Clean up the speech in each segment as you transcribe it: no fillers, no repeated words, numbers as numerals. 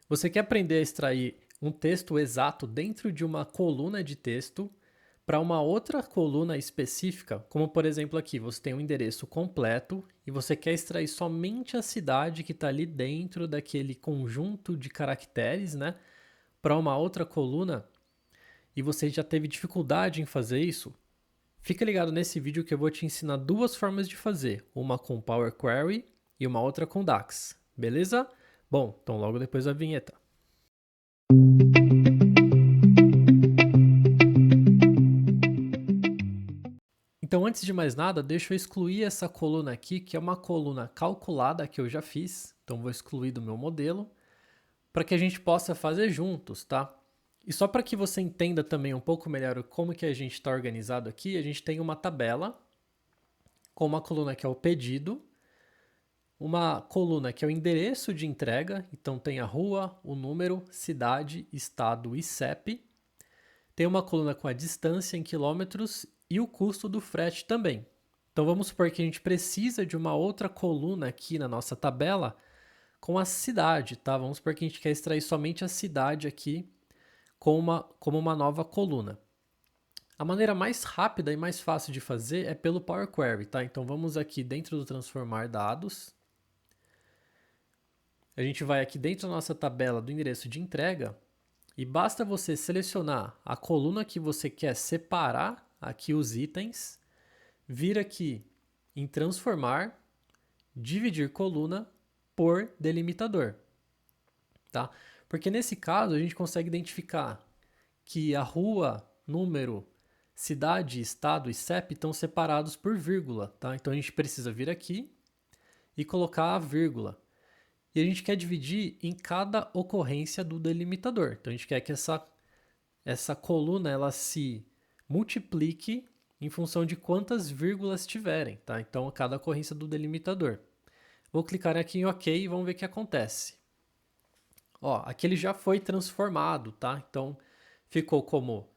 Você quer aprender a extrair um texto exato dentro de uma coluna de texto para uma outra coluna específica, como por exemplo aqui, você tem um endereço completo e você quer extrair somente a cidade que está ali dentro daquele conjunto de caracteres, né, para uma outra coluna, e você já teve dificuldade em fazer isso, fica ligado nesse vídeo que eu vou te ensinar duas formas de fazer, uma com Power Query e uma outra com DAX, beleza? Bom, então logo depois da vinheta. Então, antes de mais nada, deixa eu excluir essa coluna aqui, que é uma coluna calculada que eu já fiz. Então, vou excluir do meu modelo, para que a gente possa fazer juntos, tá? E só para que você entenda também um pouco melhor como que a gente está organizado aqui, a gente tem uma tabela com uma coluna que é o pedido, uma coluna que é o endereço de entrega, então tem a rua, o número, cidade, estado e CEP. Tem uma coluna com a distância em quilômetros e o custo do frete também. Então vamos supor que a gente precisa de uma outra coluna aqui na nossa tabela com a cidade, tá? Vamos supor que a gente quer extrair somente a cidade aqui como uma nova coluna. A maneira mais rápida e mais fácil de fazer é pelo Power Query, tá? Então vamos aqui dentro do transformar dados. A gente vai aqui dentro da nossa tabela do endereço de entrega e basta você selecionar a coluna que você quer separar aqui os itens, vir aqui em transformar, dividir coluna por delimitador, tá? Porque nesse caso a gente consegue identificar que a rua, número, cidade, estado e CEP estão separados por vírgula, tá? Então a gente precisa vir aqui e colocar a vírgula. E a gente quer dividir em cada ocorrência do delimitador. Então a gente quer que essa coluna ela se multiplique em função de quantas vírgulas tiverem, tá? Então, a cada ocorrência do delimitador. Vou clicar aqui em OK e vamos ver o que acontece. Ó, aqui ele já foi transformado, tá? Então, ficou como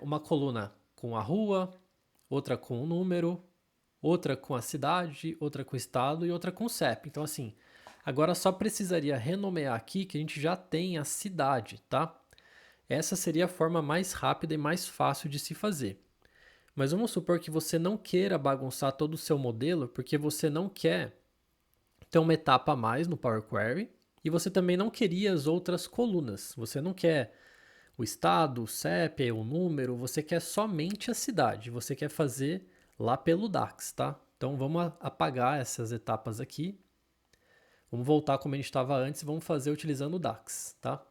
uma coluna com a rua, outra com o número, outra com a cidade, outra com o estado e outra com o CEP. Então, assim, agora só precisaria renomear aqui que a gente já tem a cidade, tá? Essa seria a forma mais rápida e mais fácil de se fazer. Mas vamos supor que você não queira bagunçar todo o seu modelo porque você não quer ter uma etapa a mais no Power Query e você também não queria as outras colunas. Você não quer o estado, o CEP, o número, você quer somente a cidade. Você quer fazer lá pelo DAX, tá? Então vamos apagar essas etapas aqui. Vamos voltar como a gente estava antes e vamos fazer utilizando o DAX, tá?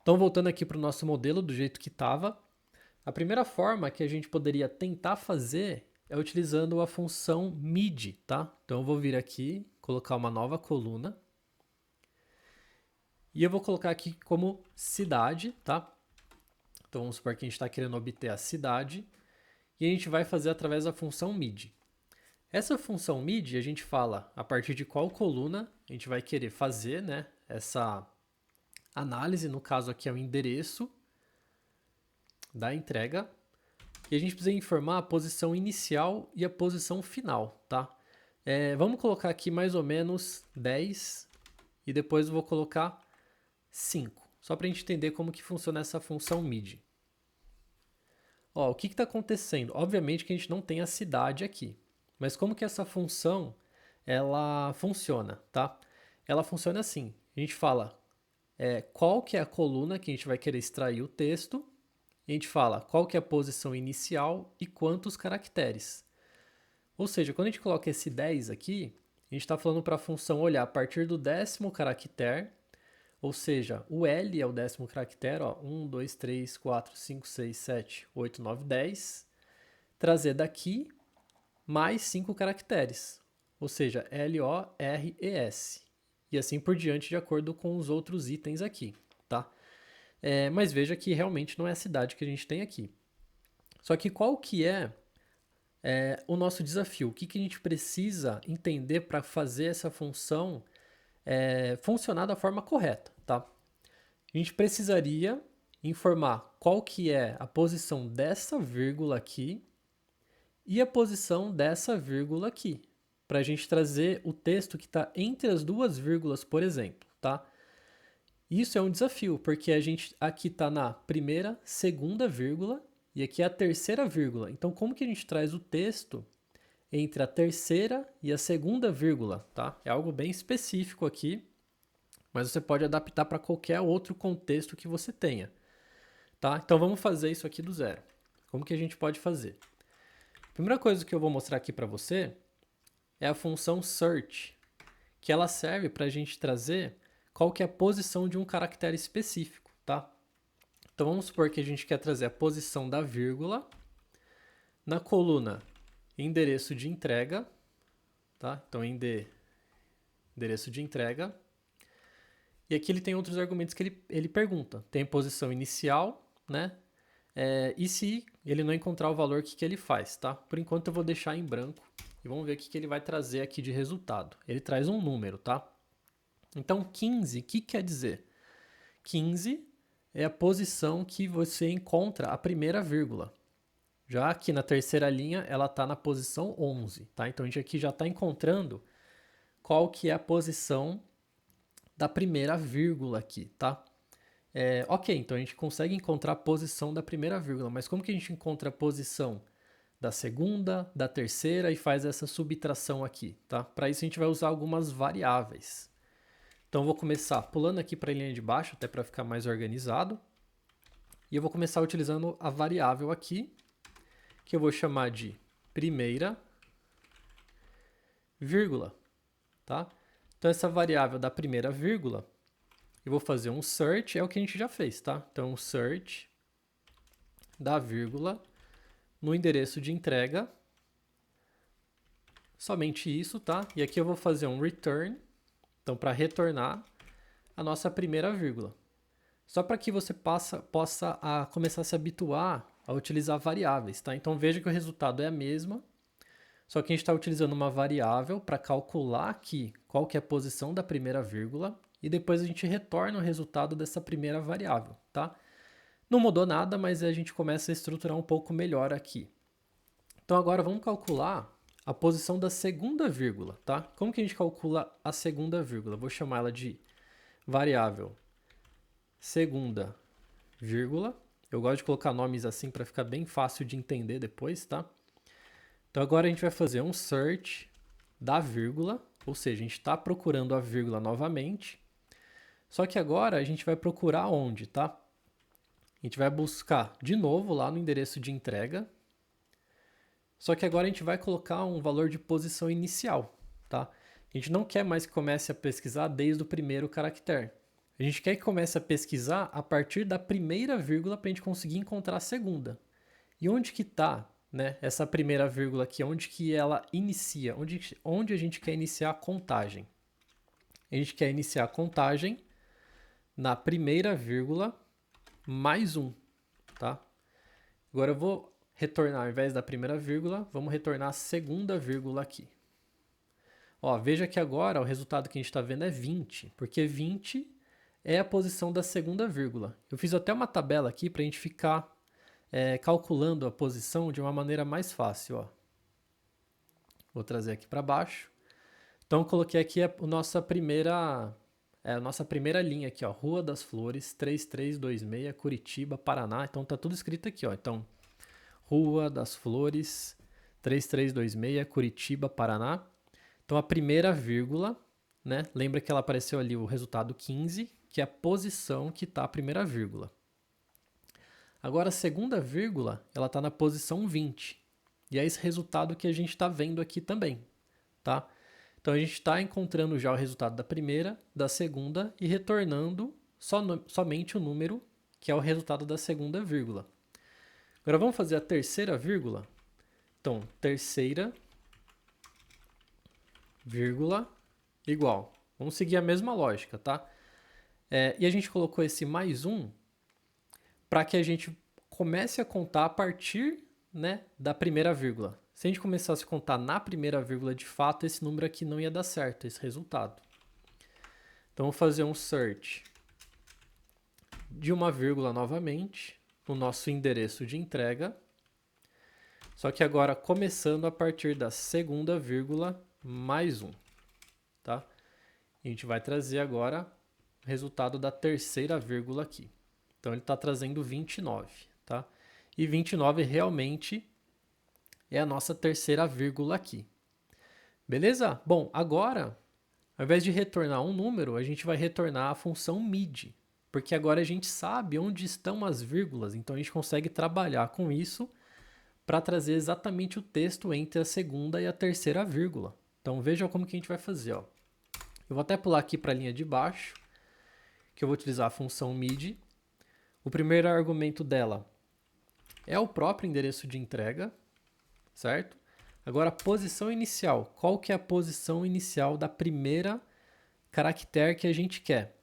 Então voltando aqui para o nosso modelo do jeito que estava, a primeira forma que a gente poderia tentar fazer é utilizando a função mid, tá? Então eu vou vir aqui, colocar uma nova coluna. E eu vou colocar aqui como cidade, tá? Então vamos supor que a gente está querendo obter a cidade. E a gente vai fazer através da função mid. Essa função mid, a gente fala a partir de qual coluna a gente vai querer fazer, né? Essa análise, no caso aqui é o endereço da entrega. E a gente precisa informar a posição inicial e a posição final, tá? Vamos colocar aqui mais ou menos 10 e depois eu vou colocar 5, só para a gente entender como que funciona essa função mid. Ó, o que está acontecendo? Obviamente que a gente não tem a cidade aqui, mas como que essa função ela funciona, tá? Ela funciona assim, a gente fala qual que é a coluna que a gente vai querer extrair o texto, a gente fala qual que é a posição inicial e quantos caracteres. Ou seja, quando a gente coloca esse 10 aqui, a gente está falando para a função olhar a partir do 10º caractere, ou seja, o L é o 10º caractere, ó, 1, 2, 3, 4, 5, 6, 7, 8, 9, 10, trazer daqui mais 5 caracteres, ou seja, L, O, R e S, e assim por diante de acordo com os outros itens aqui, tá? Mas veja que realmente não é a cidade que a gente tem aqui. Só que qual que é o nosso desafio? O que a gente precisa entender para fazer essa função funcionar da forma correta, tá? A gente precisaria informar qual que é a posição dessa vírgula aqui e a posição dessa vírgula aqui, para a gente trazer o texto que está entre as duas vírgulas, por exemplo, tá? Isso é um desafio, porque a gente aqui está na primeira, segunda vírgula e aqui é a terceira vírgula. Então, como que a gente traz o texto entre a terceira e a segunda vírgula, tá? É algo bem específico aqui, mas você pode adaptar para qualquer outro contexto que você tenha, tá? Então, vamos fazer isso aqui do zero. Como que a gente pode fazer? A primeira coisa que eu vou mostrar aqui para você é a função search, que ela serve para a gente trazer qual que é a posição de um caractere específico, tá? Então vamos supor que a gente quer trazer a posição da vírgula na coluna endereço de entrega, tá? Então endereço de entrega. E aqui ele tem outros argumentos que ele pergunta. Tem posição inicial, né? E se ele não encontrar o valor, o que ele faz, tá? Por enquanto eu vou deixar em branco e vamos ver o que ele vai trazer aqui de resultado. Ele traz um número, tá? Então 15, o que quer dizer? 15 é a posição que você encontra a primeira vírgula. Já aqui na terceira linha, ela está na posição 11, tá? Então a gente aqui já está encontrando qual que é a posição da primeira vírgula aqui, tá? Ok, então a gente consegue encontrar a posição da primeira vírgula, mas como que a gente encontra a posição da segunda, da terceira e faz essa subtração aqui, tá? Para isso a gente vai usar algumas variáveis. Então eu vou começar pulando aqui para a linha de baixo, até para ficar mais organizado. E eu vou começar utilizando a variável aqui, que eu vou chamar de primeira vírgula, tá? Então essa variável da primeira vírgula, eu vou fazer um search, é o que a gente já fez, tá? Então search da vírgula no endereço de entrega, somente isso, tá? E aqui eu vou fazer um return, então para retornar a nossa primeira vírgula. Só para que você possa começar a se habituar a utilizar variáveis, tá? Então veja que o resultado é a mesma, só que a gente está utilizando uma variável para calcular aqui qual que é a posição da primeira vírgula e depois a gente retorna o resultado dessa primeira variável, tá? Não mudou nada, mas a gente começa a estruturar um pouco melhor aqui. Então agora vamos calcular a posição da segunda vírgula, tá? Como que a gente calcula a segunda vírgula? Vou chamar ela de variável segunda vírgula. Eu gosto de colocar nomes assim para ficar bem fácil de entender depois, tá? Então agora a gente vai fazer um search da vírgula, ou seja, a gente está procurando a vírgula novamente. Só que agora a gente vai procurar onde, tá? A gente vai buscar de novo lá no endereço de entrega. Só que agora a gente vai colocar um valor de posição inicial, tá? A gente não quer mais que comece a pesquisar desde o primeiro caractere. A gente quer que comece a pesquisar a partir da primeira vírgula para a gente conseguir encontrar a segunda. E onde que está, né, essa primeira vírgula aqui? Onde que ela inicia? Onde a gente quer iniciar a contagem? A gente quer iniciar a contagem na primeira vírgula mais 1, tá? Agora eu vou retornar, ao invés da primeira vírgula, vamos retornar a segunda vírgula aqui. Ó, veja que agora o resultado que a gente está vendo é 20, porque 20 é a posição da segunda vírgula. Eu fiz até uma tabela aqui para a gente ficar calculando a posição de uma maneira mais fácil. Ó. Vou trazer aqui para baixo. Então, eu coloquei aqui a nossa primeira linha aqui, ó, Rua das Flores, 3326, Curitiba, Paraná. Então, tá tudo escrito aqui, ó. Então, Rua das Flores, 3326, Curitiba, Paraná. Então, a primeira vírgula, né? Lembra que ela apareceu ali o resultado 15, que é a posição que está a primeira vírgula. Agora, a segunda vírgula, ela está na posição 20. E é esse resultado que a gente está vendo aqui também, tá? Então, a gente está encontrando já o resultado da primeira, da segunda e retornando somente o número, que é o resultado da segunda vírgula. Agora, vamos fazer a terceira vírgula? Então, terceira vírgula igual. Vamos seguir a mesma lógica, tá? E a gente colocou esse mais 1 para que a gente comece a contar a partir, né, da primeira vírgula. Se a gente começasse a contar na primeira vírgula, de fato, esse número aqui não ia dar certo, esse resultado. Então, vou fazer um search de uma vírgula novamente, no nosso endereço de entrega. Só que agora começando a partir da segunda vírgula mais 1. Tá? A gente vai trazer agora resultado da terceira vírgula aqui. Então, ele está trazendo 29, tá? E 29 realmente é a nossa terceira vírgula aqui. Beleza? Bom, agora, ao invés de retornar um número, a gente vai retornar a função mid, porque agora a gente sabe onde estão as vírgulas, então a gente consegue trabalhar com isso para trazer exatamente o texto entre a segunda e a terceira vírgula. Então veja como que a gente vai fazer. Ó. Eu vou até pular aqui para a linha de baixo, que eu vou utilizar a função mid. O primeiro argumento dela é o próprio endereço de entrega, certo? Agora, a posição inicial. Qual que é a posição inicial da primeira caractere que a gente quer?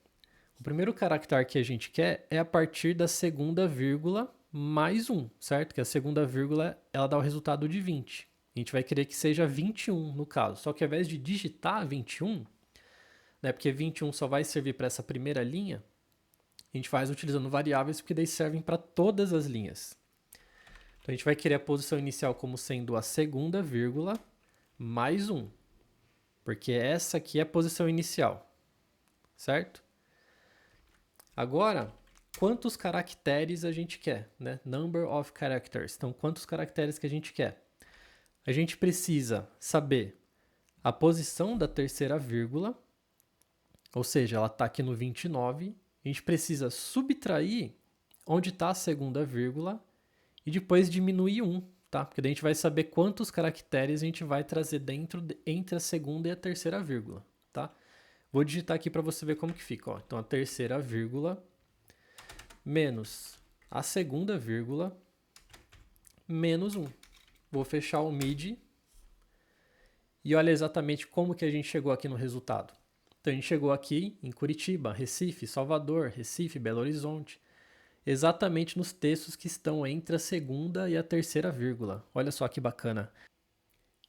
O primeiro caractere que a gente quer é a partir da segunda vírgula mais 1, certo? Que a segunda vírgula ela dá o resultado de 20. A gente vai querer que seja 21 no caso. Só que ao invés de digitar 21, né, porque 21 só vai servir para essa primeira linha, a gente faz utilizando variáveis porque daí servem para todas as linhas. Então a gente vai querer a posição inicial como sendo a segunda vírgula mais 1. Porque essa aqui é a posição inicial, certo? Agora, quantos caracteres a gente quer, né? Number of characters. Então, quantos caracteres que a gente quer? A gente precisa saber a posição da terceira vírgula, ou seja, ela está aqui no 29. A gente precisa subtrair onde está a segunda vírgula e depois diminuir 1, tá? Porque daí a gente vai saber quantos caracteres a gente vai trazer entre a segunda e a terceira vírgula, tá? Vou digitar aqui para você ver como que fica. Ó. Então, a terceira vírgula menos a segunda vírgula menos 1. Vou fechar o mid e olha exatamente como que a gente chegou aqui no resultado. Então, a gente chegou aqui em Curitiba, Recife, Salvador, Recife, Belo Horizonte, exatamente nos textos que estão entre a segunda e a terceira vírgula. Olha só que bacana.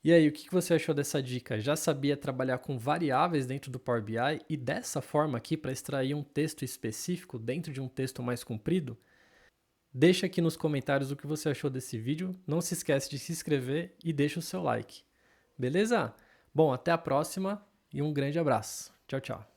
E aí, o que você achou dessa dica? Já sabia trabalhar com variáveis dentro do Power BI e dessa forma aqui para extrair um texto específico dentro de um texto mais comprido? Deixa aqui nos comentários o que você achou desse vídeo. Não se esquece de se inscrever e deixa o seu like. Beleza? Bom, até a próxima e um grande abraço. Tchau, tchau.